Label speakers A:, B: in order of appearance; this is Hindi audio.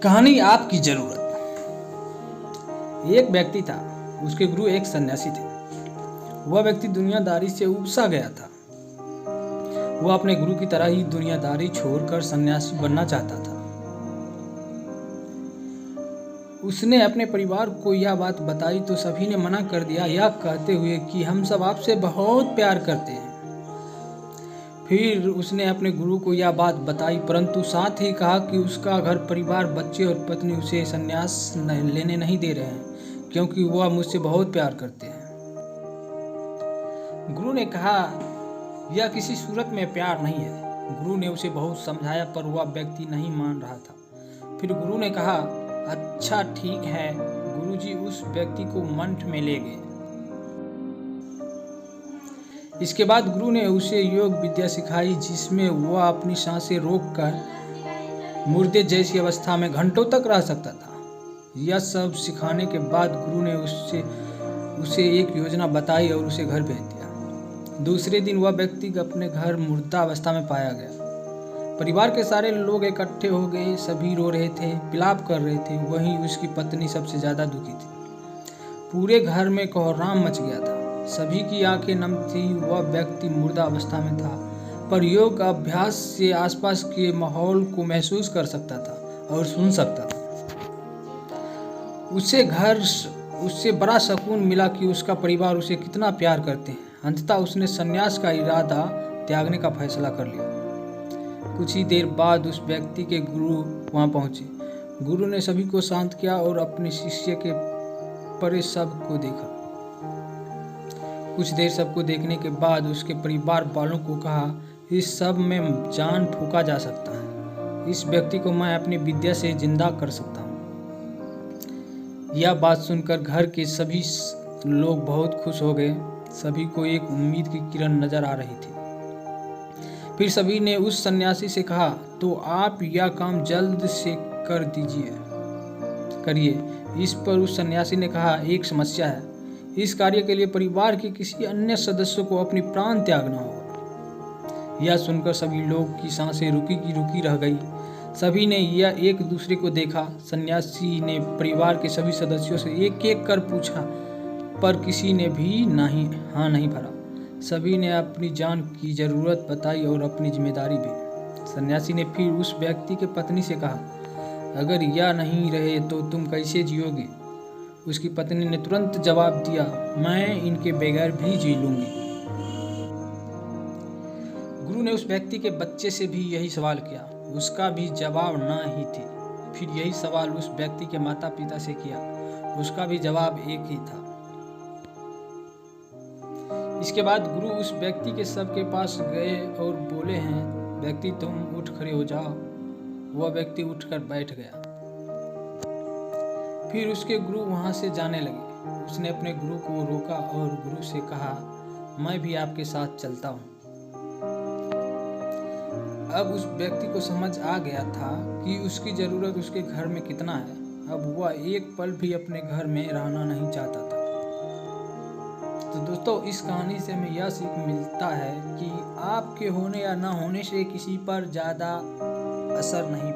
A: कहानी आपकी जरूरत। एक व्यक्ति था, उसके गुरु एक सन्यासी थे। वह व्यक्ति दुनियादारी से उबसा गया था। वह अपने गुरु की तरह ही दुनियादारी छोड़कर सन्यासी बनना चाहता था। उसने अपने परिवार को यह बात बताई तो सभी ने मना कर दिया, यह कहते हुए कि हम सब आपसे बहुत प्यार करते हैं। फिर उसने अपने गुरु को यह बात बताई, परंतु साथ ही कहा कि उसका घर परिवार, बच्चे और पत्नी उसे संन्यास लेने नहीं दे रहे हैं, क्योंकि वह मुझसे बहुत प्यार करते हैं। गुरु ने कहा, यह किसी सूरत में प्यार नहीं है। गुरु ने उसे बहुत समझाया, पर वह व्यक्ति नहीं मान रहा था। फिर गुरु ने कहा, अच्छा ठीक है। गुरुजी उस व्यक्ति को मंठ में ले गए। इसके बाद गुरु ने उसे योग विद्या सिखाई, जिसमें वह अपनी सांसें रोककर मुर्दे जैसी अवस्था में घंटों तक रह सकता था। यह सब सिखाने के बाद गुरु ने उसे एक योजना बताई और उसे घर भेज दिया। दूसरे दिन वह व्यक्ति अपने घर मुर्दा अवस्था में पाया गया। परिवार के सारे लोग इकट्ठे हो गए, सभी रो रहे थे, विलाप कर रहे थे। वहीं उसकी पत्नी सबसे ज्यादा दुखी थी। पूरे घर में कोहराम मच गया था। सभी की आंखें नम थी। वह व्यक्ति मुर्दा अवस्था में था, पर योग अभ्यास से आसपास के माहौल को महसूस कर सकता था और सुन सकता था। उससे बड़ा सुकून मिला कि उसका परिवार उसे कितना प्यार करते हैं। अंततः उसने संन्यास का इरादा त्यागने का फैसला कर लिया। कुछ ही देर बाद उस व्यक्ति के गुरु वहां पहुंचे। गुरु ने सभी को शांत किया और अपने शिष्य के परे सबको देखा। कुछ देर सबको देखने के बाद उसके परिवार वालों को कहा, इस सब में जान फूंका जा सकता है। इस व्यक्ति को मैं अपनी विद्या से जिंदा कर सकता हूँ। यह बात सुनकर घर के सभी लोग बहुत खुश हो गए। सभी को एक उम्मीद की किरण नजर आ रही थी। फिर सभी ने उस सन्यासी से कहा, तो आप यह काम जल्द से करिए। इस पर उस सन्यासी ने कहा, एक समस्या है। इस कार्य के लिए परिवार के किसी अन्य सदस्य को अपनी प्राण त्यागना होगा। यह सुनकर सभी लोग की सांसें रुकी की रुकी रह गई। सभी ने यह एक दूसरे को देखा। सन्यासी ने परिवार के सभी सदस्यों से एक एक कर पूछा, पर किसी ने भी नहीं भरा। सभी ने अपनी जान की जरूरत बताई और अपनी जिम्मेदारी भी। सन्यासी ने फिर उस व्यक्ति के पत्नी से कहा, अगर यह नहीं रहे तो तुम कैसे जियोगे? उसकी पत्नी ने तुरंत जवाब दिया, मैं इनके बगैर भी जी लूंगी। गुरु ने उस व्यक्ति के बच्चे से भी यही सवाल किया। उसका भी जवाब ना ही थी। फिर यही सवाल उस व्यक्ति के माता पिता से किया। उसका भी जवाब एक ही था। इसके बाद गुरु उस व्यक्ति के सबके पास गए और बोले हैं, व्यक्ति तुम उठ खड़े हो जाओ। वह व्यक्ति उठकर बैठ गया। फिर उसके गुरु वहां से जाने लगे। उसने अपने गुरु को रोका और गुरु से कहा, मैं भी आपके साथ चलता हूँ। अब उस व्यक्ति को समझ आ गया था कि उसकी जरूरत उसके घर में कितना है। अब वह एक पल भी अपने घर में रहना नहीं चाहता था। तो दोस्तों, इस कहानी से हमें यह सीख मिलता है कि आपके होने या ना होने से किसी पर ज़्यादा असर नहीं